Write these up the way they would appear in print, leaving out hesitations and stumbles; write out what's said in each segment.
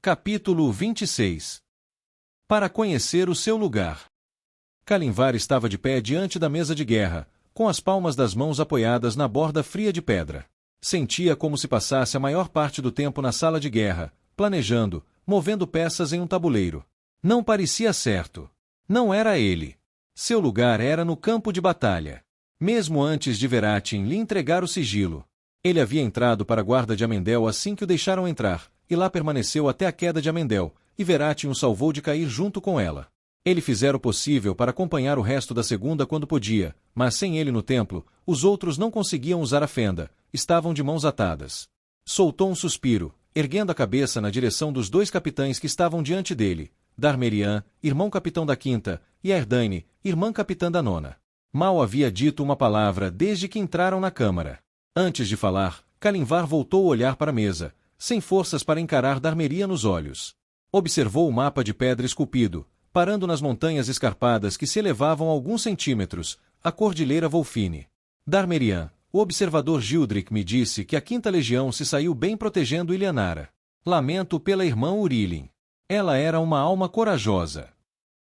Capítulo 26. Para conhecer o seu lugar. Kalimvar estava de pé diante da mesa de guerra, com as palmas das mãos apoiadas na borda fria de pedra. Sentia como se passasse a maior parte do tempo na sala de guerra, planejando, movendo peças em um tabuleiro. Não parecia certo. Não era ele. Seu lugar era no campo de batalha. Mesmo antes de Veratin lhe entregar o sigilo. Ele havia entrado para a guarda de Amendel assim que o deixaram entrar, e lá permaneceu até a queda de Amendel, e Veratin o salvou de cair junto com ela. Ele fizera o possível para acompanhar o resto da segunda quando podia, mas sem ele no templo, os outros não conseguiam usar a fenda, estavam de mãos atadas. Soltou um suspiro, erguendo a cabeça na direção dos dois capitães que estavam diante dele, Darmerian, irmão capitão da quinta, e Erdaine, irmã capitã da nona. Mal havia dito uma palavra desde que entraram na câmara. Antes de falar, Kalimvar voltou o olhar para a mesa, sem forças para encarar Darmerian nos olhos. Observou o mapa de pedra esculpido, parando nas montanhas escarpadas que se elevavam alguns centímetros, a Cordilheira Volfine. Darmerian, o observador Gildrick me disse que a quinta legião se saiu bem protegendo Ilhanara. Lamento pela irmã Urilin. Ela era uma alma corajosa.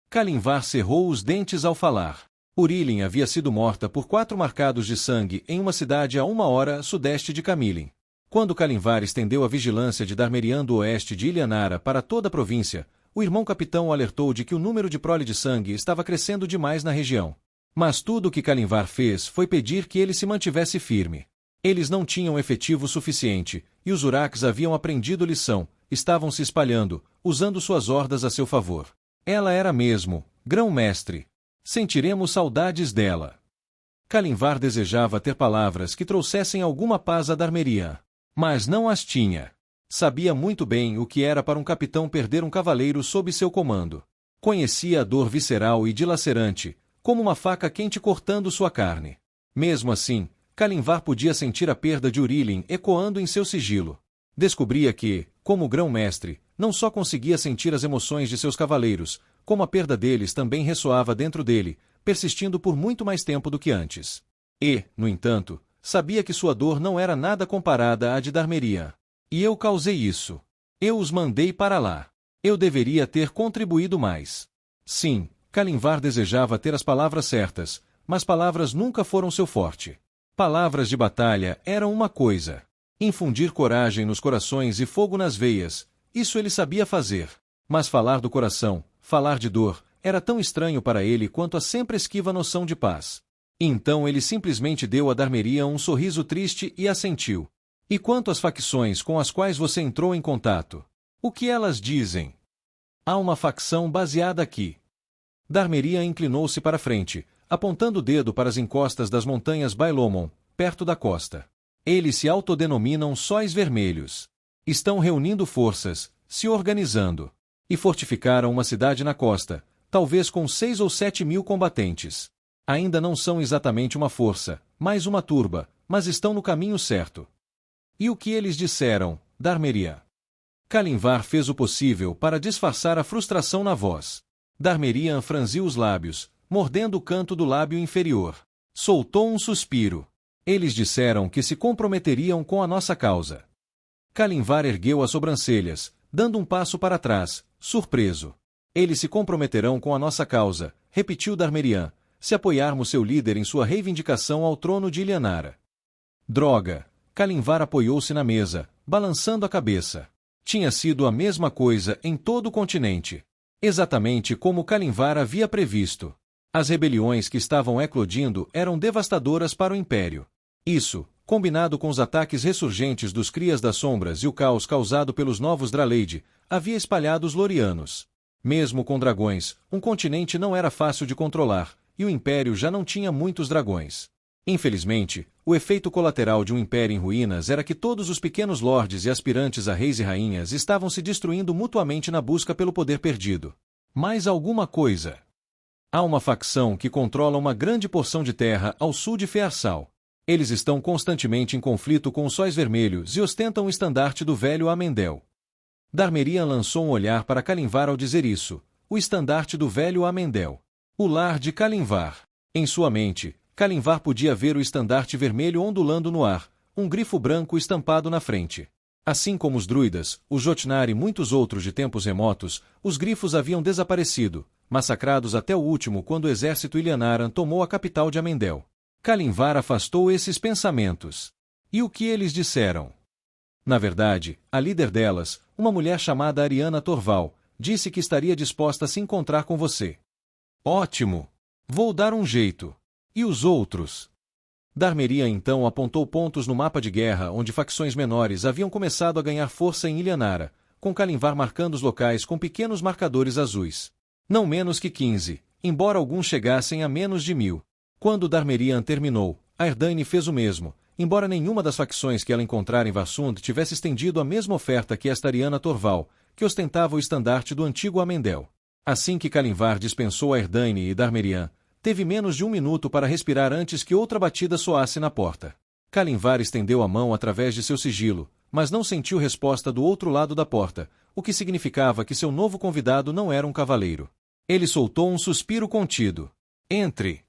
Kalimvar cerrou os dentes ao falar. Urilin havia sido morta por 4 marcados de sangue em uma cidade a 1 hora sudeste de Camilin. Quando Kalimvar estendeu a vigilância de Darmerian do oeste de Ilhanara para toda a província, o irmão capitão o alertou de que o número de prole de sangue estava crescendo demais na região. Mas tudo o que Kalimvar fez foi pedir que ele se mantivesse firme. Eles não tinham efetivo suficiente, e os Uraks haviam aprendido lição, estavam se espalhando, usando suas hordas a seu favor. Ela era mesmo, grão-mestre. Sentiremos saudades dela. Kalimvar desejava ter palavras que trouxessem alguma paz a Darmerian. Mas não as tinha. Sabia muito bem o que era para um capitão perder um cavaleiro sob seu comando. Conhecia a dor visceral e dilacerante, como uma faca quente cortando sua carne. Mesmo assim, Kalimvar podia sentir a perda de Urilin ecoando em seu sigilo. Descobria que, como grão-mestre, não só conseguia sentir as emoções de seus cavaleiros, como a perda deles também ressoava dentro dele, persistindo por muito mais tempo do que antes. E, no entanto, sabia que sua dor não era nada comparada à de Darmerian. E eu causei isso. Eu os mandei para lá. Eu deveria ter contribuído mais. Sim, Kalimvar desejava ter as palavras certas, mas palavras nunca foram seu forte. Palavras de batalha eram uma coisa. Infundir coragem nos corações e fogo nas veias, isso ele sabia fazer. Mas falar do coração, falar de dor, era tão estranho para ele quanto a sempre esquiva noção de paz. Então ele simplesmente deu a Darmerian um sorriso triste e assentiu. E quanto às facções com as quais você entrou em contato? O que elas dizem? Há uma facção baseada aqui. Darmerian inclinou-se para frente, apontando o dedo para as encostas das montanhas Bailomon, perto da costa. Eles se autodenominam Sóis Vermelhos. Estão reunindo forças, se organizando. E fortificaram uma cidade na costa, talvez com 6 ou 7 mil combatentes. Ainda não são exatamente uma força, mais uma turba, mas estão no caminho certo. E o que eles disseram, Darmerian? Kalimvar fez o possível para disfarçar a frustração na voz. Darmerian franziu os lábios, mordendo o canto do lábio inferior. Soltou um suspiro. Eles disseram que se comprometeriam com a nossa causa. Kalimvar ergueu as sobrancelhas, dando um passo para trás, surpreso. Eles se comprometerão com a nossa causa, repetiu Darmerian, se apoiarmos seu líder em sua reivindicação ao trono de Ilhanara. Droga! Kalimvar apoiou-se na mesa, balançando a cabeça. Tinha sido a mesma coisa em todo o continente. Exatamente como Kalimvar havia previsto. As rebeliões que estavam eclodindo eram devastadoras para o Império. Isso, combinado com os ataques ressurgentes dos Crias das Sombras e o caos causado pelos novos Draleid, havia espalhado os Lorianos. Mesmo com dragões, um continente não era fácil de controlar, e o Império já não tinha muitos dragões. Infelizmente, o efeito colateral de um império em ruínas era que todos os pequenos lordes e aspirantes a reis e rainhas estavam se destruindo mutuamente na busca pelo poder perdido. Mais alguma coisa. Há uma facção que controla uma grande porção de terra ao sul de Fearsal. Eles estão constantemente em conflito com os Sóis Vermelhos e ostentam o estandarte do velho Amendel. Darmerian lançou um olhar para Kalimvar ao dizer isso. O estandarte do velho Amendel. O lar de Kalimvar. Em sua mente, Kalimvar podia ver o estandarte vermelho ondulando no ar, um grifo branco estampado na frente. Assim como os druidas, os Jotnar e muitos outros de tempos remotos, os grifos haviam desaparecido, massacrados até o último quando o exército Ilhanaran tomou a capital de Amendel. Kalimvar afastou esses pensamentos. E o que eles disseram? Na verdade, a líder delas, uma mulher chamada Ariana Torval, disse que estaria disposta a se encontrar com você. Ótimo! Vou dar um jeito. E os outros? Darmeria então apontou pontos no mapa de guerra onde facções menores haviam começado a ganhar força em Ilhanara, com Kalimvar marcando os locais com pequenos marcadores azuis. Não menos que 15, embora alguns chegassem a menos de 1000. Quando Darmerian terminou, a Erdaine fez o mesmo, embora nenhuma das facções que ela encontrara em Varsund tivesse estendido a mesma oferta que esta Ariana Torval, que ostentava o estandarte do antigo Amendel. Assim que Kalimvar dispensou a Erdaine e Darmerian, teve menos de 1 minuto para respirar antes que outra batida soasse na porta. Kalimvar estendeu a mão através de seu sigilo, mas não sentiu resposta do outro lado da porta, o que significava que seu novo convidado não era um cavaleiro. Ele soltou um suspiro contido. Entre!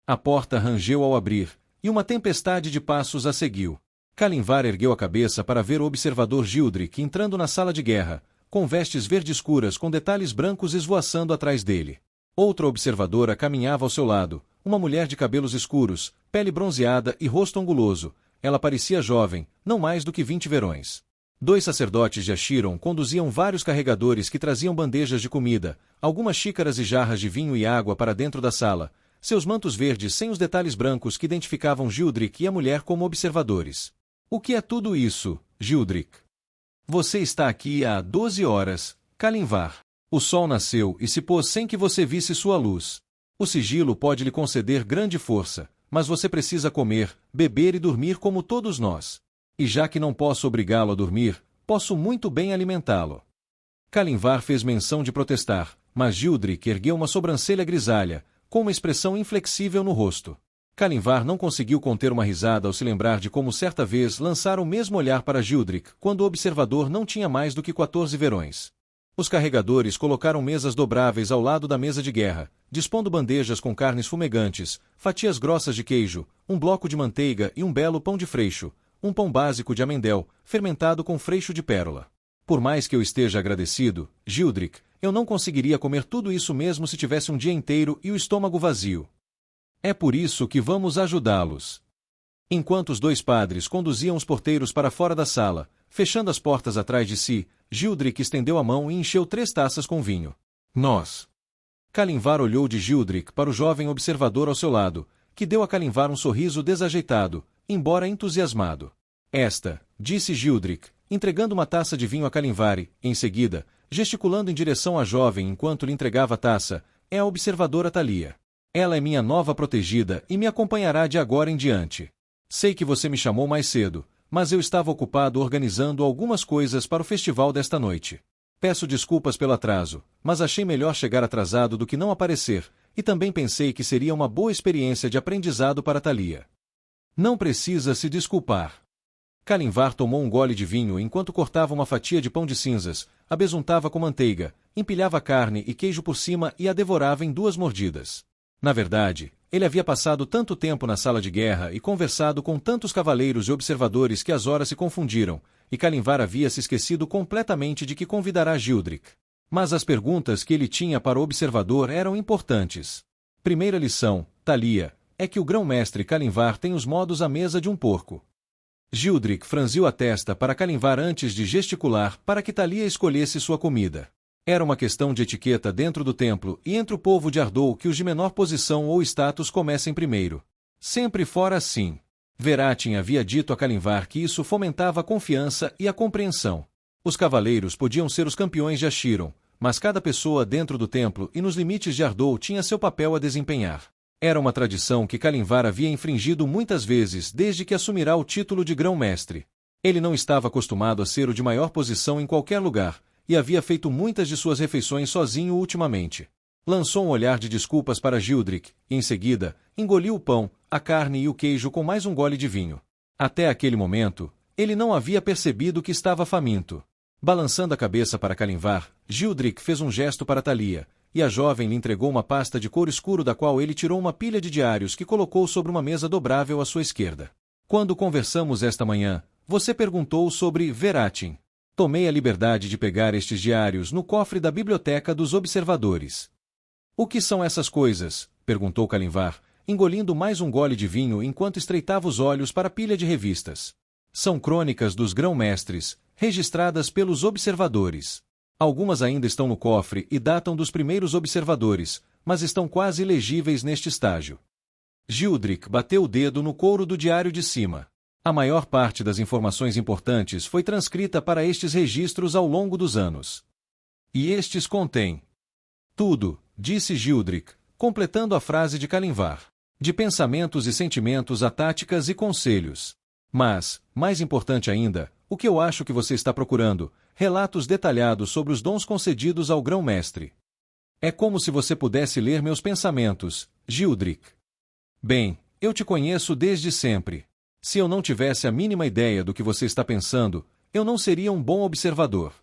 A porta rangeu ao abrir, e uma tempestade de passos a seguiu. Kalimvar ergueu a cabeça para ver o observador Gildrick entrando na sala de guerra, com vestes verde escuras com detalhes brancos esvoaçando atrás dele. Outra observadora caminhava ao seu lado, uma mulher de cabelos escuros, pele bronzeada e rosto anguloso. Ela parecia jovem, não mais do que 20 verões. 2 sacerdotes de Achiron conduziam vários carregadores que traziam bandejas de comida, algumas xícaras e jarras de vinho e água para dentro da sala, seus mantos verdes sem os detalhes brancos que identificavam Gildrick e a mulher como observadores. O que é tudo isso, Gildrick? Você está aqui há 12 horas, Kalimvar. O sol nasceu e se pôs sem que você visse sua luz. O sigilo pode lhe conceder grande força, mas você precisa comer, beber e dormir como todos nós. E já que não posso obrigá-lo a dormir, posso muito bem alimentá-lo. Kalimvar fez menção de protestar, mas Gildrick ergueu uma sobrancelha grisalha, com uma expressão inflexível no rosto. Kalimvar não conseguiu conter uma risada ao se lembrar de como certa vez lançara o mesmo olhar para Gildrick quando o observador não tinha mais do que 14 verões. Os carregadores colocaram mesas dobráveis ao lado da mesa de guerra, dispondo bandejas com carnes fumegantes, fatias grossas de queijo, um bloco de manteiga e um belo pão de freixo, um pão básico de amendel, fermentado com freixo de pérola. Por mais que eu esteja agradecido, Gildrick, eu não conseguiria comer tudo isso mesmo se tivesse um dia inteiro e o estômago vazio. É por isso que vamos ajudá-los. Enquanto os 2 padres conduziam os porteiros para fora da sala, fechando as portas atrás de si, Gildrick estendeu a mão e encheu 3 taças com vinho. Nós. Kalimvar olhou de Gildrick para o jovem observador ao seu lado, que deu a Kalimvar um sorriso desajeitado, embora entusiasmado. Esta, disse Gildrick, entregando uma taça de vinho a Kalimvar e, em seguida, gesticulando em direção à jovem enquanto lhe entregava a taça, é a observadora Thalia. Ela é minha nova protegida e me acompanhará de agora em diante. Sei que você me chamou mais cedo, mas eu estava ocupado organizando algumas coisas para o festival desta noite. Peço desculpas pelo atraso, mas achei melhor chegar atrasado do que não aparecer, e também pensei que seria uma boa experiência de aprendizado para Thalia. Não precisa se desculpar. Kalimvar tomou um gole de vinho enquanto cortava uma fatia de pão de cinzas, a besuntava com manteiga, empilhava carne e queijo por cima e a devorava em 2 mordidas. Na verdade, ele havia passado tanto tempo na sala de guerra e conversado com tantos cavaleiros e observadores que as horas se confundiram, e Kalimvar havia se esquecido completamente de que convidará Gildrick. Mas as perguntas que ele tinha para o observador eram importantes. Primeira lição, Thalia, é que o grão-mestre Kalimvar tem os modos à mesa de um porco. Gildrick franziu a testa para Kalimvar antes de gesticular para que Thalia escolhesse sua comida. Era uma questão de etiqueta dentro do templo e entre o povo de Ardou que os de menor posição ou status comecem primeiro. Sempre fora assim. Veratin havia dito a Kalimvar que isso fomentava a confiança e a compreensão. Os cavaleiros podiam ser os campeões de Achiron, mas cada pessoa dentro do templo e nos limites de Ardou tinha seu papel a desempenhar. Era uma tradição que Kalimvar havia infringido muitas vezes desde que assumirá o título de grão-mestre. Ele não estava acostumado a ser o de maior posição em qualquer lugar, e havia feito muitas de suas refeições sozinho ultimamente. Lançou um olhar de desculpas para Gildrick, e em seguida, engoliu o pão, a carne e o queijo com mais um gole de vinho. Até aquele momento, ele não havia percebido que estava faminto. Balançando a cabeça para Kalimvar, Gildrick fez um gesto para Thalia, e a jovem lhe entregou uma pasta de couro escuro da qual ele tirou uma pilha de diários que colocou sobre uma mesa dobrável à sua esquerda. Quando conversamos esta manhã, Você perguntou sobre Veratin. Tomei a liberdade de pegar estes diários no cofre da Biblioteca dos Observadores. O que são essas coisas? Perguntou Kalimvar, engolindo mais um gole de vinho enquanto estreitava os olhos para a pilha de revistas. São crônicas dos grão-mestres, registradas pelos observadores. Algumas ainda estão no cofre e datam dos primeiros observadores, mas estão quase ilegíveis neste estágio. Gildrick bateu o dedo no couro do diário de cima. A maior parte das informações importantes foi transcrita para estes registros ao longo dos anos. E estes contêm tudo, disse Gildrick, completando a frase de Kalimvar. De pensamentos e sentimentos a táticas e conselhos. Mas, mais importante ainda, o que eu acho que você está procurando, relatos detalhados sobre os dons concedidos ao grão-mestre. É como se você pudesse ler meus pensamentos, Gildrick. Bem, eu te conheço desde sempre. Se eu não tivesse a mínima ideia do que você está pensando, eu não seria um bom observador.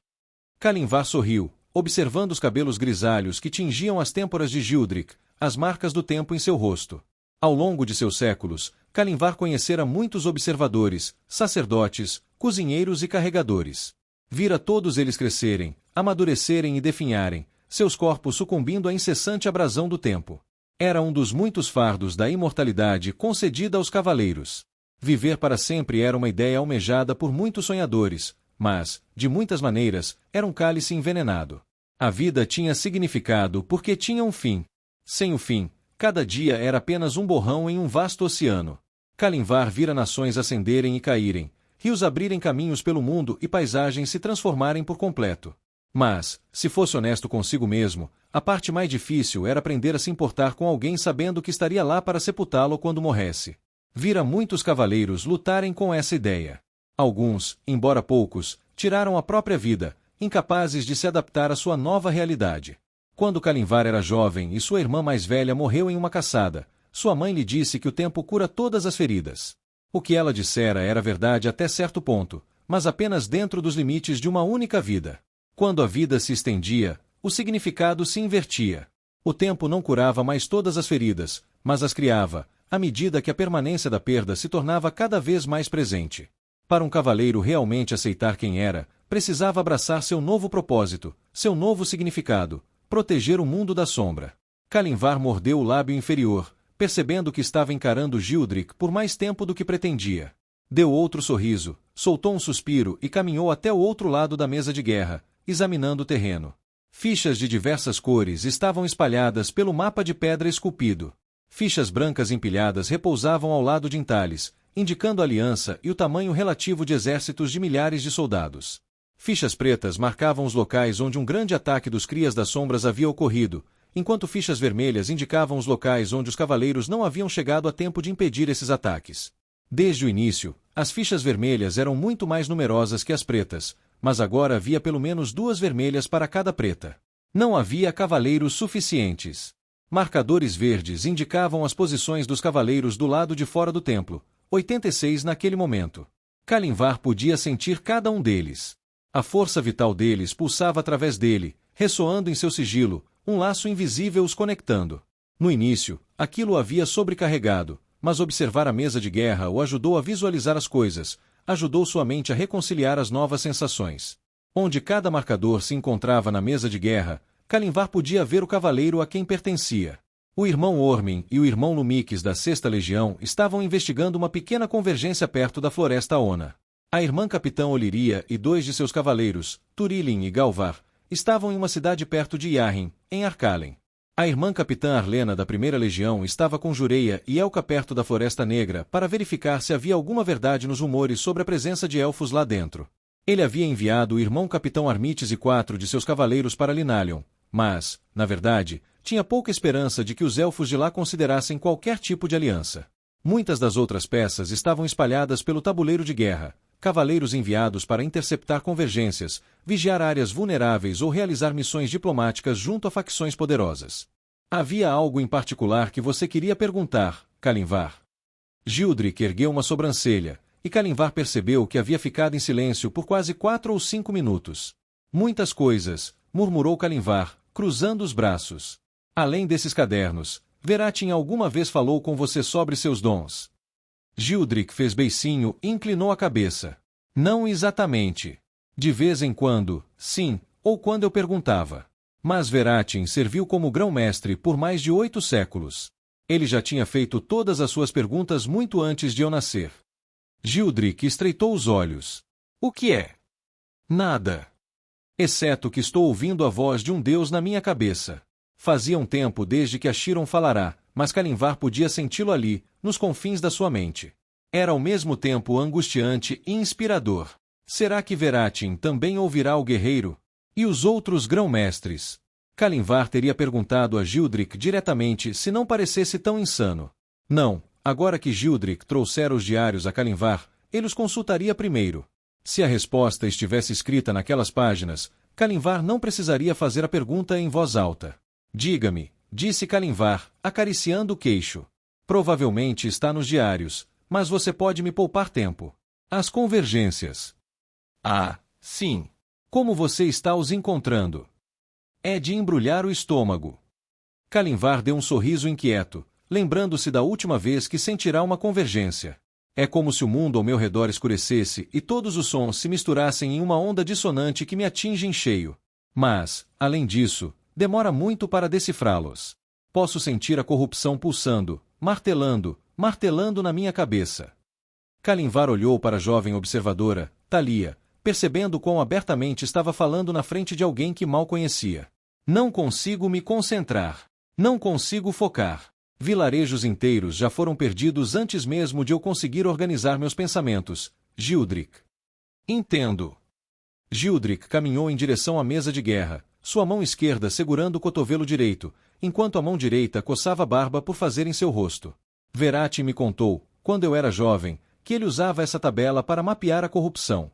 Kalimvar sorriu, observando os cabelos grisalhos que tingiam as têmporas de Gildrick, as marcas do tempo em seu rosto. Ao longo de seus séculos, Kalimvar conhecera muitos observadores, sacerdotes, cozinheiros e carregadores. Vira todos eles crescerem, amadurecerem e definharem, seus corpos sucumbindo à incessante abrasão do tempo. Era um dos muitos fardos da imortalidade concedida aos cavaleiros. Viver para sempre era uma ideia almejada por muitos sonhadores, mas, de muitas maneiras, era um cálice envenenado. A vida tinha significado porque tinha um fim. Sem o fim, cada dia era apenas um borrão em um vasto oceano. Kalimvar vira nações ascenderem e caírem, rios abrirem caminhos pelo mundo e paisagens se transformarem por completo. Mas, se fosse honesto consigo mesmo, a parte mais difícil era aprender a se importar com alguém sabendo que estaria lá para sepultá-lo quando morresse. Vira muitos cavaleiros lutarem com essa ideia. Alguns, embora poucos, tiraram a própria vida, incapazes de se adaptar à sua nova realidade. Quando Kalimvar era jovem e sua irmã mais velha morreu em uma caçada, sua mãe lhe disse que o tempo cura todas as feridas. O que ela dissera era verdade até certo ponto, mas apenas dentro dos limites de uma única vida. Quando a vida se estendia, o significado se invertia. O tempo não curava mais todas as feridas, mas as criava, à medida que a permanência da perda se tornava cada vez mais presente. Para um cavaleiro realmente aceitar quem era, precisava abraçar seu novo propósito, seu novo significado, proteger o mundo da sombra. Kalimvar mordeu o lábio inferior, percebendo que estava encarando Gildrick por mais tempo do que pretendia. Deu outro sorriso, soltou um suspiro e caminhou até o outro lado da mesa de guerra, examinando o terreno. Fichas de diversas cores estavam espalhadas pelo mapa de pedra esculpido. Fichas brancas empilhadas repousavam ao lado de entalhes, indicando a aliança e o tamanho relativo de exércitos de milhares de soldados. Fichas pretas marcavam os locais onde um grande ataque dos Crias das Sombras havia ocorrido, enquanto fichas vermelhas indicavam os locais onde os cavaleiros não haviam chegado a tempo de impedir esses ataques. Desde o início, as fichas vermelhas eram muito mais numerosas que as pretas, mas agora havia pelo menos 2 vermelhas para cada preta. Não havia cavaleiros suficientes. Marcadores verdes indicavam as posições dos cavaleiros do lado de fora do templo, 86 naquele momento. Kalimvar podia sentir cada um deles. A força vital deles pulsava através dele, ressoando em seu sigilo, um laço invisível os conectando. No início, aquilo o havia sobrecarregado, mas observar a mesa de guerra o ajudou a visualizar as coisas, ajudou sua mente a reconciliar as novas sensações. Onde cada marcador se encontrava na mesa de guerra, Kalimvar podia ver o cavaleiro a quem pertencia. O irmão Ormin e o irmão Lumix da 6ª Legião estavam investigando uma pequena convergência perto da Floresta Ona. A irmã Capitã Oliria e 2 de seus cavaleiros, Turilin e Galvar, estavam em uma cidade perto de Yahin, em Arkalen. A irmã Capitã Arlena da 1ª Legião estava com Jureia e Elka perto da Floresta Negra para verificar se havia alguma verdade nos rumores sobre a presença de elfos lá dentro. Ele havia enviado o irmão Capitão Armites e 4 de seus cavaleiros para Linalion, mas, na verdade, tinha pouca esperança de que os elfos de lá considerassem qualquer tipo de aliança. Muitas das outras peças estavam espalhadas pelo tabuleiro de guerra, cavaleiros enviados para interceptar convergências, vigiar áreas vulneráveis ou realizar missões diplomáticas junto a facções poderosas. Havia algo em particular que você queria perguntar, Kalimvar? Gildrick ergueu uma sobrancelha, e Kalimvar percebeu que havia ficado em silêncio por quase 4 ou 5 minutos. Muitas coisas, murmurou Kalimvar, cruzando os braços. Além desses cadernos, Veratin alguma vez falou com você sobre seus dons? Gildrick fez beicinho e inclinou a cabeça. Não exatamente. De vez em quando, sim, ou quando eu perguntava. Mas Veratin serviu como grão-mestre por mais de 8 séculos. Ele já tinha feito todas as suas perguntas muito antes de eu nascer. Gildrick estreitou os olhos. O que é? Nada. Exceto que estou ouvindo a voz de um deus na minha cabeça. Fazia um tempo desde que Achiron falará, mas Kalimvar podia senti-lo ali, nos confins da sua mente. Era ao mesmo tempo angustiante e inspirador. Será que Veratin também ouvirá o guerreiro? E os outros grão-mestres? Kalimvar teria perguntado a Gildrick diretamente se não parecesse tão insano. Não, agora que Gildrick trouxera os diários a Kalimvar, ele os consultaria primeiro. Se a resposta estivesse escrita naquelas páginas, Kalimvar não precisaria fazer a pergunta em voz alta. Diga-me, disse Kalimvar, acariciando o queixo. Provavelmente está nos diários, mas você pode me poupar tempo. As convergências. Ah, sim. Como você está os encontrando? É de embrulhar o estômago. Kalimvar deu um sorriso inquieto, lembrando-se da última vez que sentirá uma convergência. É como se o mundo ao meu redor escurecesse e todos os sons se misturassem em uma onda dissonante que me atinge em cheio. Mas, além disso, demora muito para decifrá-los. Posso sentir a corrupção pulsando, martelando, martelando na minha cabeça. Kalimvar olhou para a jovem observadora, Thalia, percebendo quão abertamente estava falando na frente de alguém que mal conhecia. Não consigo me concentrar. Não consigo focar. Vilarejos inteiros já foram perdidos antes mesmo de eu conseguir organizar meus pensamentos. Gildrick. Entendo. Gildrick caminhou em direção à mesa de guerra, sua mão esquerda segurando o cotovelo direito, enquanto a mão direita coçava a barba por fazer em seu rosto. Veratin me contou, quando eu era jovem, que ele usava essa tabela para mapear a corrupção.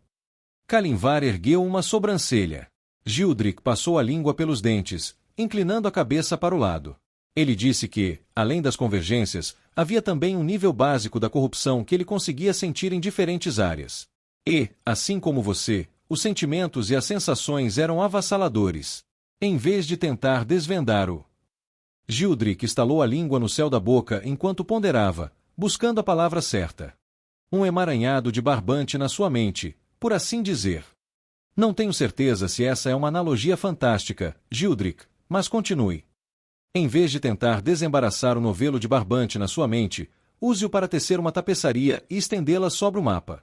Kalimvar ergueu uma sobrancelha. Gildrick passou a língua pelos dentes, inclinando a cabeça para o lado. Ele disse que, além das convergências, havia também um nível básico da corrupção que ele conseguia sentir em diferentes áreas. E, assim como você, os sentimentos e as sensações eram avassaladores. Em vez de tentar desvendar-o. Gildrick estalou a língua no céu da boca enquanto ponderava, buscando a palavra certa. Um emaranhado de barbante na sua mente, por assim dizer. Não tenho certeza se essa é uma analogia fantástica, Gildrick, mas continue. Em vez de tentar desembaraçar o novelo de barbante na sua mente, use-o para tecer uma tapeçaria e estendê-la sobre o mapa.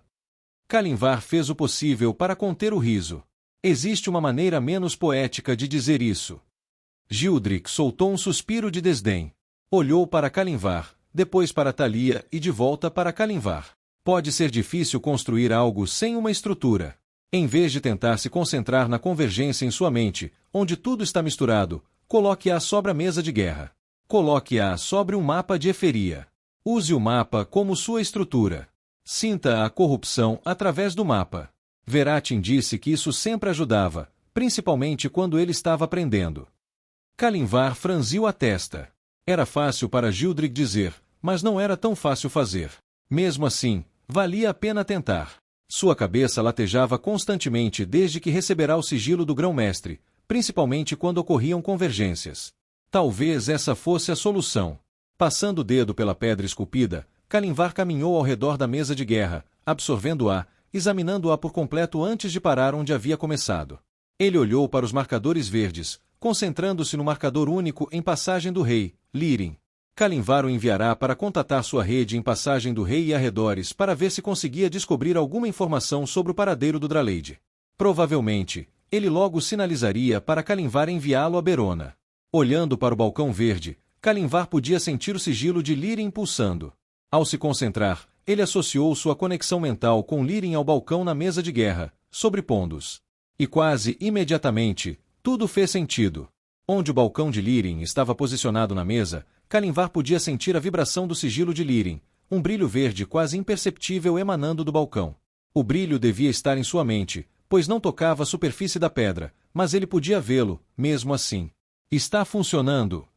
Kalimvar fez o possível para conter o riso. Existe uma maneira menos poética de dizer isso. Gildrick soltou um suspiro de desdém. Olhou para Kalimvar, depois para Thalia e de volta para Kalimvar. Pode ser difícil construir algo sem uma estrutura. Em vez de tentar se concentrar na convergência em sua mente, onde tudo está misturado, coloque-a sobre a mesa de guerra. Coloque-a sobre um mapa de Eferia. Use o mapa como sua estrutura. Sinta a corrupção através do mapa. Veratin disse que isso sempre ajudava, principalmente quando ele estava aprendendo. Kalimvar franziu a testa. Era fácil para Gildrick dizer, mas não era tão fácil fazer. Mesmo assim, valia a pena tentar. Sua cabeça latejava constantemente desde que receberá o sigilo do grão-mestre, principalmente quando ocorriam convergências. Talvez essa fosse a solução. Passando o dedo pela pedra esculpida, Kalimvar caminhou ao redor da mesa de guerra, absorvendo-a, examinando-a por completo antes de parar onde havia começado. Ele olhou para os marcadores verdes, concentrando-se no marcador único em Passagem do Rei, Lirin. Kalimvar o enviará para contatar sua rede em Passagem do Rei e arredores para ver se conseguia descobrir alguma informação sobre o paradeiro do Draleide. Provavelmente, ele logo sinalizaria para Kalimvar enviá-lo a Berona. Olhando para o balcão verde, Kalimvar podia sentir o sigilo de Lirin pulsando. Ao se concentrar, ele associou sua conexão mental com Lirin ao balcão na mesa de guerra, sobrepondo-os. E quase imediatamente, tudo fez sentido. Onde o balcão de Lirin estava posicionado na mesa, Kalimvar podia sentir a vibração do sigilo de Lirin, um brilho verde quase imperceptível emanando do balcão. O brilho devia estar em sua mente, pois não tocava a superfície da pedra, mas ele podia vê-lo, mesmo assim. Está funcionando.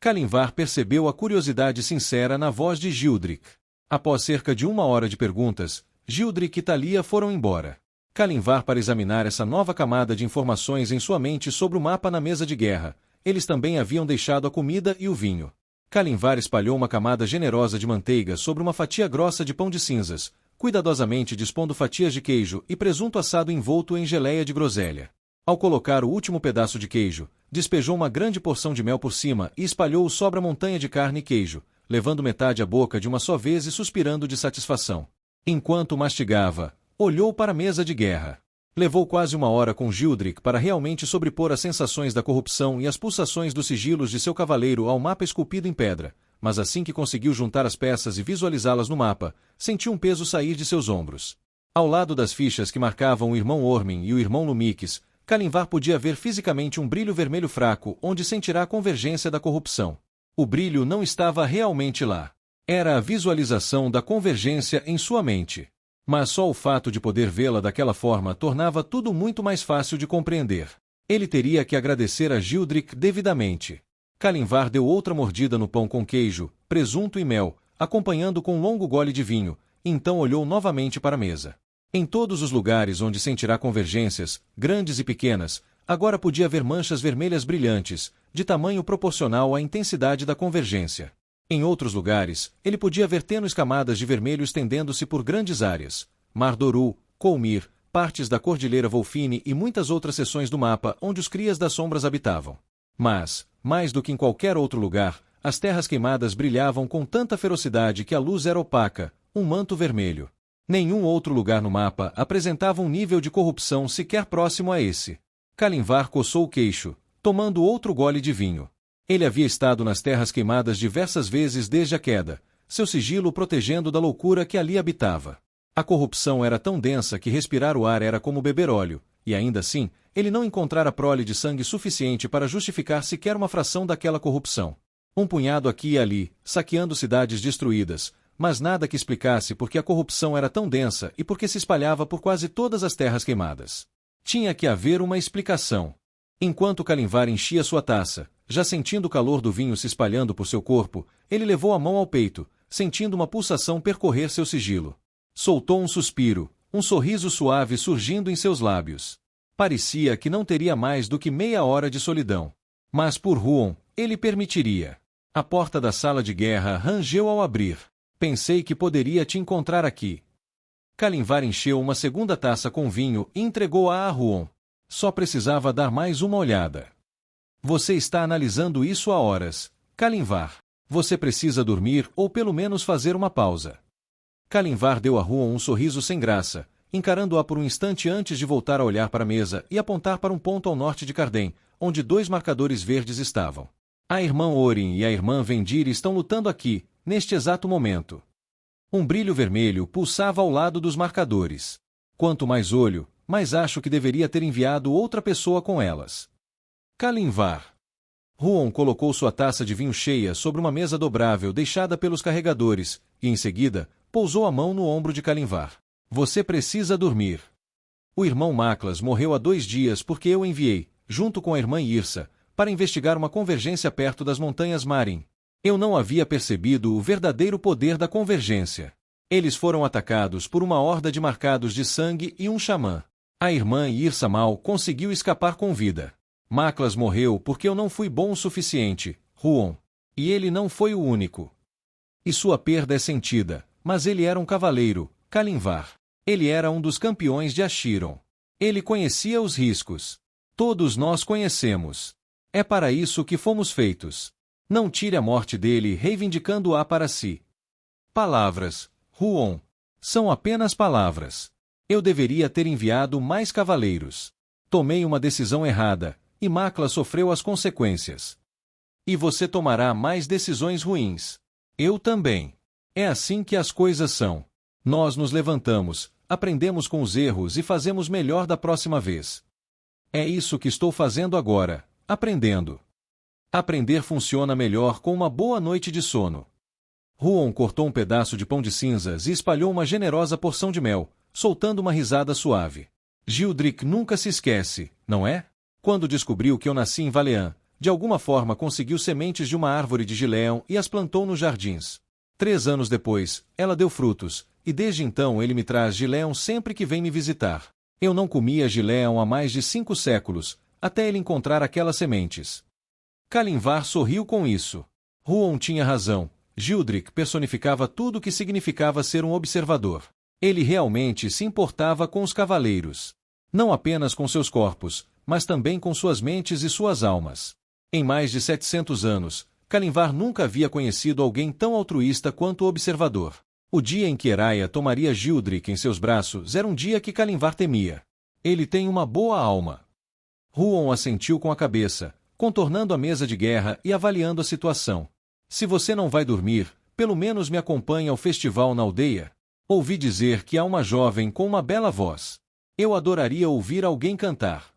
Kalimvar percebeu a curiosidade sincera na voz de Gildrick. Após cerca de 1 hora de perguntas, Gildrick e Thalia foram embora. Kalimvar para examinar essa nova camada de informações em sua mente sobre o mapa na mesa de guerra. Eles também haviam deixado a comida e o vinho. Kalimvar espalhou uma camada generosa de manteiga sobre uma fatia grossa de pão de cinzas, cuidadosamente dispondo fatias de queijo e presunto assado envolto em geleia de groselha. Ao colocar o último pedaço de queijo, despejou uma grande porção de mel por cima e espalhou sobre a montanha de carne e queijo, levando metade à boca de uma só vez e suspirando de satisfação. Enquanto mastigava, olhou para a mesa de guerra. Levou quase uma hora com Gildrick para realmente sobrepor as sensações da corrupção e as pulsações dos sigilos de seu cavaleiro ao mapa esculpido em pedra, mas assim que conseguiu juntar as peças e visualizá-las no mapa, sentiu um peso sair de seus ombros. Ao lado das fichas que marcavam o irmão Ormin e o irmão Lumix, Kalimvar podia ver fisicamente um brilho vermelho fraco onde sentirá a convergência da corrupção. O brilho não estava realmente lá. Era a visualização da convergência em sua mente. Mas só o fato de poder vê-la daquela forma tornava tudo muito mais fácil de compreender. Ele teria que agradecer a Gildrick devidamente. Kalimvar deu outra mordida no pão com queijo, presunto e mel, acompanhando com um longo gole de vinho, e então olhou novamente para a mesa. Em todos os lugares onde sentirá convergências, grandes e pequenas, agora podia ver manchas vermelhas brilhantes, de tamanho proporcional à intensidade da convergência. Em outros lugares, ele podia ver tênues camadas de vermelho estendendo-se por grandes áreas. Mar Doru, Colmir, partes da Cordilheira Volfine e muitas outras seções do mapa onde os Crias das Sombras habitavam. Mas, mais do que em qualquer outro lugar, as terras queimadas brilhavam com tanta ferocidade que a luz era opaca, um manto vermelho. Nenhum outro lugar no mapa apresentava um nível de corrupção sequer próximo a esse. Kalimvar coçou o queixo, tomando outro gole de vinho. Ele havia estado nas terras queimadas diversas vezes desde a queda, seu sigilo o protegendo da loucura que ali habitava. A corrupção era tão densa que respirar o ar era como beber óleo, e ainda assim, ele não encontrara prole de sangue suficiente para justificar sequer uma fração daquela corrupção. Um punhado aqui e ali, saqueando cidades destruídas, mas nada que explicasse por que a corrupção era tão densa e por que se espalhava por quase todas as terras queimadas. Tinha que haver uma explicação. Enquanto Kalimvar enchia sua taça, já sentindo o calor do vinho se espalhando por seu corpo, ele levou a mão ao peito, sentindo uma pulsação percorrer seu sigilo. Soltou um suspiro, um sorriso suave surgindo em seus lábios. Parecia que não teria mais do que meia hora de solidão. Mas por Huon, ele permitiria. A porta da sala de guerra rangeu ao abrir. Pensei que poderia te encontrar aqui. Kalimvar encheu uma segunda taça com vinho e entregou-a a Huon. Só precisava dar mais uma olhada. Você está analisando isso há horas, Kalimvar. Você precisa dormir ou pelo menos fazer uma pausa. Kalimvar deu a Huon um sorriso sem graça, encarando-a por um instante antes de voltar a olhar para a mesa e apontar para um ponto ao norte de Cardem, onde 2 marcadores verdes estavam. A irmã Orin e a irmã Vendir estão lutando aqui, neste exato momento. Um brilho vermelho pulsava ao lado dos marcadores. Quanto mais olho, mais acho que deveria ter enviado outra pessoa com elas. Kalimvar. Huon colocou sua taça de vinho cheia sobre uma mesa dobrável deixada pelos carregadores, e em seguida, pousou a mão no ombro de Kalimvar. Você precisa dormir. O irmão Maklas morreu há 2 dias porque eu enviei, junto com a irmã Yrsa, para investigar uma convergência perto das montanhas Marin. Eu não havia percebido o verdadeiro poder da convergência. Eles foram atacados por uma horda de marcados de sangue e um xamã. A irmã Yrsa Mal conseguiu escapar com vida. Maklas morreu porque eu não fui bom o suficiente, Huon. E ele não foi o único. E sua perda é sentida, mas ele era um cavaleiro, Kalimvar. Ele era um dos campeões de Achiron. Ele conhecia os riscos. Todos nós conhecemos. É para isso que fomos feitos. Não tire a morte dele reivindicando-a para si. Palavras, Huon. São apenas palavras. Eu deveria ter enviado mais cavaleiros. Tomei uma decisão errada, e Maklas sofreu as consequências. E você tomará mais decisões ruins. Eu também. É assim que as coisas são. Nós nos levantamos, aprendemos com os erros e fazemos melhor da próxima vez. É isso que estou fazendo agora, aprendendo. Aprender funciona melhor com uma boa noite de sono. Huon cortou um pedaço de pão de cinzas e espalhou uma generosa porção de mel, soltando uma risada suave. Gildrick nunca se esquece, não é? Quando descobriu que eu nasci em Valean, de alguma forma conseguiu sementes de uma árvore de Gileão e as plantou nos jardins. 3 anos depois, ela deu frutos, e desde então ele me traz Gileão sempre que vem me visitar. Eu não comia Gileão há mais de 5 séculos, até ele encontrar aquelas sementes. Kalimvar sorriu com isso. Huon tinha razão. Gildrick personificava tudo o que significava ser um observador. Ele realmente se importava com os cavaleiros. Não apenas com seus corpos, mas também com suas mentes e suas almas. Em mais de 700 anos, Kalimvar nunca havia conhecido alguém tão altruísta quanto o observador. O dia em que Eraia tomaria Gildrick em seus braços era um dia que Kalimvar temia. Ele tem uma boa alma. Huon assentiu com a cabeça, contornando a mesa de guerra e avaliando a situação. Se você não vai dormir, pelo menos me acompanhe ao festival na aldeia. Ouvi dizer que há uma jovem com uma bela voz. Eu adoraria ouvir alguém cantar.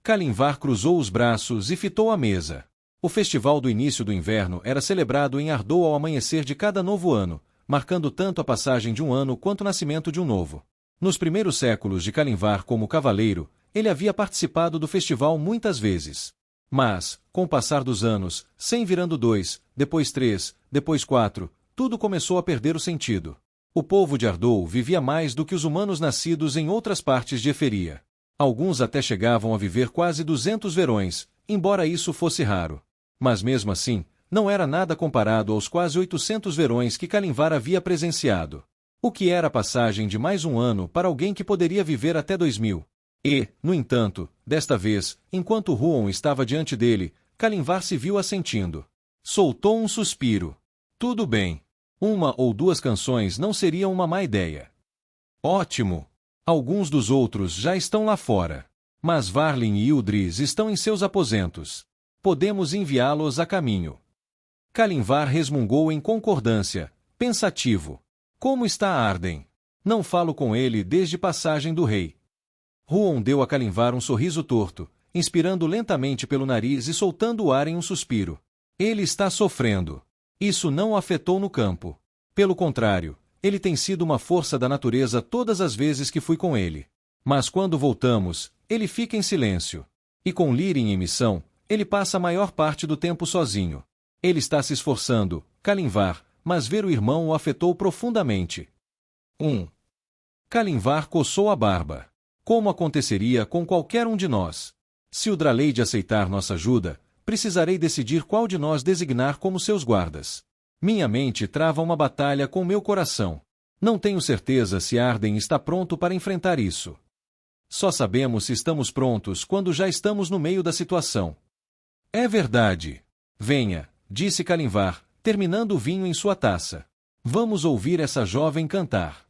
Kalimvar cruzou os braços e fitou a mesa. O festival do início do inverno era celebrado em Ardou ao amanhecer de cada novo ano, marcando tanto a passagem de um ano quanto o nascimento de um novo. Nos primeiros séculos de Kalimvar como cavaleiro, ele havia participado do festival muitas vezes. Mas, com o passar dos anos, 100 virando 2, depois 3, depois 4, tudo começou a perder o sentido. O povo de Ardou vivia mais do que os humanos nascidos em outras partes de Eferia. Alguns até chegavam a viver quase 200 verões, embora isso fosse raro. Mas mesmo assim, não era nada comparado aos quase 800 verões que Kalimvar havia presenciado. O que era a passagem de mais um ano para alguém que poderia viver até 2000. E, no entanto, desta vez, enquanto Huon estava diante dele, Kalimvar se viu assentindo. Soltou um suspiro. Tudo bem. Uma ou duas canções não seriam uma má ideia. Ótimo! Alguns dos outros já estão lá fora. Mas Varlin e Ildris estão em seus aposentos. Podemos enviá-los a caminho. Kalimvar resmungou em concordância, pensativo. Como está Arden? Não falo com ele desde passagem do rei. Huon deu a Kalimvar um sorriso torto, inspirando lentamente pelo nariz e soltando o ar em um suspiro. Ele está sofrendo. Isso não o afetou no campo. Pelo contrário, ele tem sido uma força da natureza todas as vezes que fui com ele. Mas quando voltamos, ele fica em silêncio. E com Lirin em missão, ele passa a maior parte do tempo sozinho. Ele está se esforçando, Kalimvar, mas ver o irmão o afetou profundamente. 1. Kalimvar coçou a barba. Como aconteceria com qualquer um de nós? Se o Draleide aceitar nossa ajuda, precisarei decidir qual de nós designar como seus guardas. Minha mente trava uma batalha com meu coração. Não tenho certeza se Arden está pronto para enfrentar isso. Só sabemos se estamos prontos quando já estamos no meio da situação. É verdade. Venha, disse Kalimvar, terminando o vinho em sua taça. Vamos ouvir essa jovem cantar.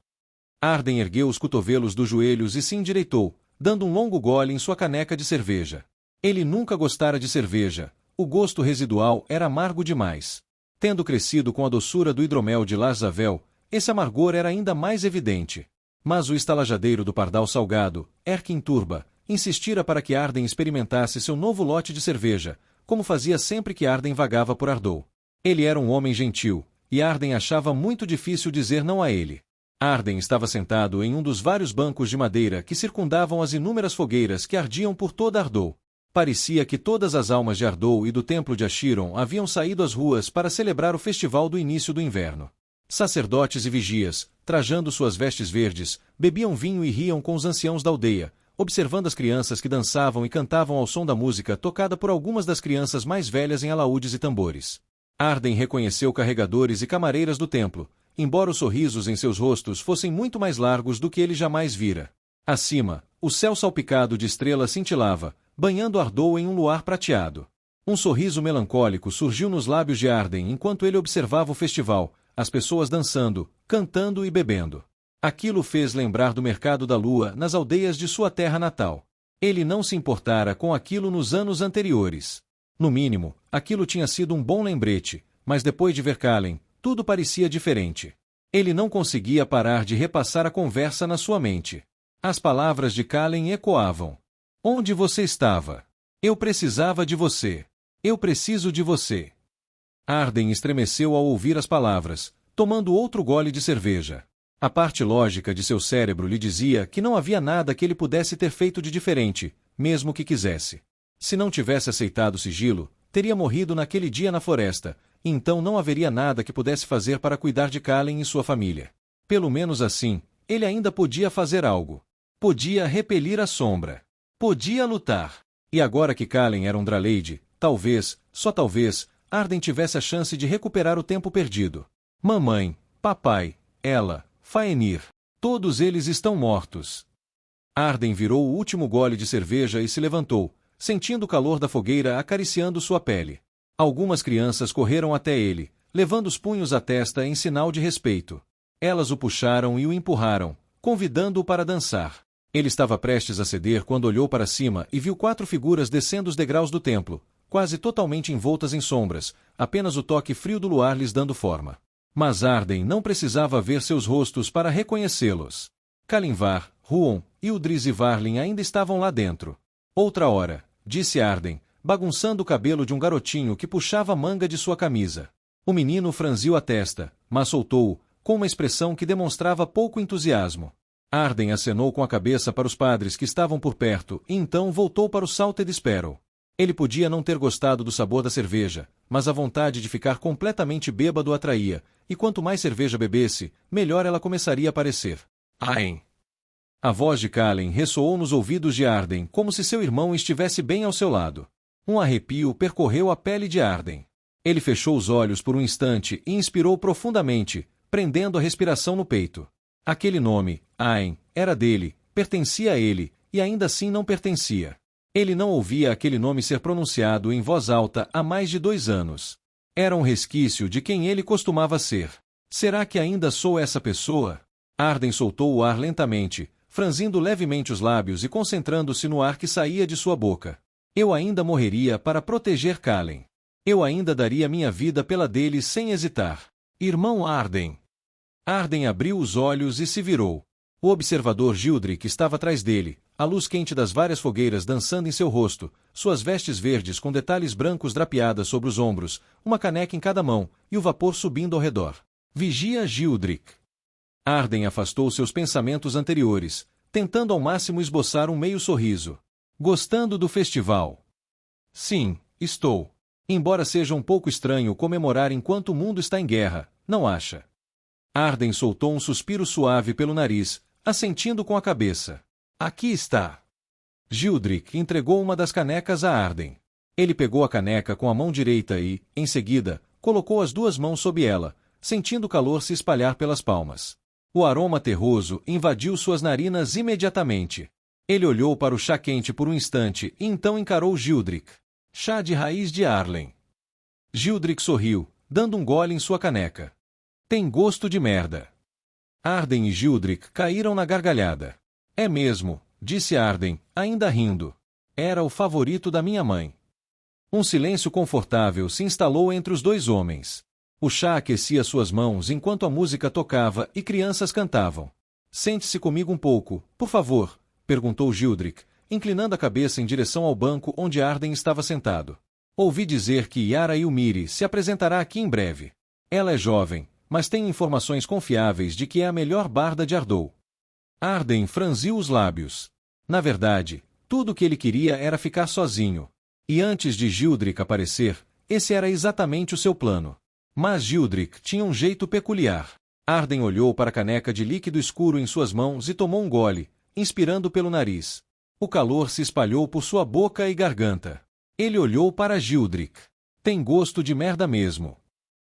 Arden ergueu os cotovelos dos joelhos e se endireitou, dando um longo gole em sua caneca de cerveja. Ele nunca gostara de cerveja, o gosto residual era amargo demais. Tendo crescido com a doçura do hidromel de Lazavel, esse amargor era ainda mais evidente. Mas o estalajadeiro do pardal salgado, Erkin Turba, insistira para que Arden experimentasse seu novo lote de cerveja, como fazia sempre que Arden vagava por Ardou. Ele era um homem gentil, e Arden achava muito difícil dizer não a ele. Arden estava sentado em um dos vários bancos de madeira que circundavam as inúmeras fogueiras que ardiam por toda Ardou. Parecia que todas as almas de Ardou e do templo de Achiron haviam saído às ruas para celebrar o festival do início do inverno. Sacerdotes e vigias, trajando suas vestes verdes, bebiam vinho e riam com os anciãos da aldeia, observando as crianças que dançavam e cantavam ao som da música tocada por algumas das crianças mais velhas em alaúdes e tambores. Arden reconheceu carregadores e camareiras do templo, embora os sorrisos em seus rostos fossem muito mais largos do que ele jamais vira. Acima, o céu salpicado de estrelas cintilava, banhando Ardou em um luar prateado. Um sorriso melancólico surgiu nos lábios de Arden enquanto ele observava o festival, as pessoas dançando, cantando e bebendo. Aquilo fez lembrar do mercado da lua nas aldeias de sua terra natal. Ele não se importara com aquilo nos anos anteriores. No mínimo, aquilo tinha sido um bom lembrete, mas depois de ver Kalen, tudo parecia diferente. Ele não conseguia parar de repassar a conversa na sua mente. As palavras de Kalen ecoavam. Onde você estava? Eu precisava de você. Eu preciso de você. Arden estremeceu ao ouvir as palavras, tomando outro gole de cerveja. A parte lógica de seu cérebro lhe dizia que não havia nada que ele pudesse ter feito de diferente, mesmo que quisesse. Se não tivesse aceitado o sigilo, teria morrido naquele dia na floresta, e então não haveria nada que pudesse fazer para cuidar de Kalen e sua família. Pelo menos assim, ele ainda podia fazer algo. Podia repelir a sombra. Podia lutar. E agora que Kalen era um Draleide, talvez, só talvez, Arden tivesse a chance de recuperar o tempo perdido. Mamãe, papai, ela, Faenir. Todos eles estão mortos. Arden virou o último gole de cerveja e se levantou, sentindo o calor da fogueira acariciando sua pele. Algumas crianças correram até ele, levando os punhos à testa em sinal de respeito. Elas o puxaram e o empurraram, convidando-o para dançar. Ele estava prestes a ceder quando olhou para cima e viu 4 figuras descendo os degraus do templo, quase totalmente envoltas em sombras, apenas o toque frio do luar lhes dando forma. Mas Arden não precisava ver seus rostos para reconhecê-los. Kalimvar, Huon e Udriz e Varlin ainda estavam lá dentro. Outra hora, disse Arden, bagunçando o cabelo de um garotinho que puxava a manga de sua camisa. O menino franziu a testa, mas soltou-o, com uma expressão que demonstrava pouco entusiasmo. Arden acenou com a cabeça para os padres que estavam por perto e então voltou para o Salted Sparrow. Ele podia não ter gostado do sabor da cerveja, mas a vontade de ficar completamente bêbado o atraía, e quanto mais cerveja bebesse, melhor ela começaria a parecer. Ain! A voz de Kalen ressoou nos ouvidos de Arden como se seu irmão estivesse bem ao seu lado. Um arrepio percorreu a pele de Arden. Ele fechou os olhos por um instante e inspirou profundamente, prendendo a respiração no peito. Aquele nome, Ain, era dele, pertencia a ele, e ainda assim não pertencia. Ele não ouvia aquele nome ser pronunciado em voz alta há mais de 2 anos. Era um resquício de quem ele costumava ser. Será que ainda sou essa pessoa? Arden soltou o ar lentamente, franzindo levemente os lábios e concentrando-se no ar que saía de sua boca. Eu ainda morreria para proteger Kalen. Eu ainda daria minha vida pela dele sem hesitar. Irmão Arden. Arden abriu os olhos e se virou. O observador Gildrick estava atrás dele, a luz quente das várias fogueiras dançando em seu rosto, suas vestes verdes com detalhes brancos drapeadas sobre os ombros, uma caneca em cada mão, e o vapor subindo ao redor. Vigia Gildrick. Arden afastou seus pensamentos anteriores, tentando ao máximo esboçar um meio sorriso. Gostando do festival? Sim, estou. Embora seja um pouco estranho comemorar enquanto o mundo está em guerra, não acha? Arden soltou um suspiro suave pelo nariz, assentindo com a cabeça. Aqui está. Gildrick entregou uma das canecas a Arden. Ele pegou a caneca com a mão direita e, em seguida, colocou as 2 mãos sob ela, sentindo o calor se espalhar pelas palmas. O aroma terroso invadiu suas narinas imediatamente. Ele olhou para o chá quente por um instante e então encarou Gildrick. Chá de raiz de Arlen. Gildrick sorriu, dando um gole em sua caneca. Tem gosto de merda. Arden e Gildrick caíram na gargalhada. É mesmo, disse Arden, ainda rindo. Era o favorito da minha mãe. Um silêncio confortável se instalou entre os 2 homens. O chá aquecia suas mãos enquanto a música tocava e crianças cantavam. Sente-se comigo um pouco, por favor, perguntou Gildrick, inclinando a cabeça em direção ao banco onde Arden estava sentado. Ouvi dizer que Yara Ilmiri se apresentará aqui em breve. Ela é jovem, mas tem informações confiáveis de que é a melhor barda de Ardou. Arden franziu os lábios. Na verdade, tudo o que ele queria era ficar sozinho. E antes de Gildrick aparecer, esse era exatamente o seu plano. Mas Gildrick tinha um jeito peculiar. Arden olhou para a caneca de líquido escuro em suas mãos e tomou um gole, inspirando pelo nariz. O calor se espalhou por sua boca e garganta. Ele olhou para Gildrick. Tem gosto de merda mesmo.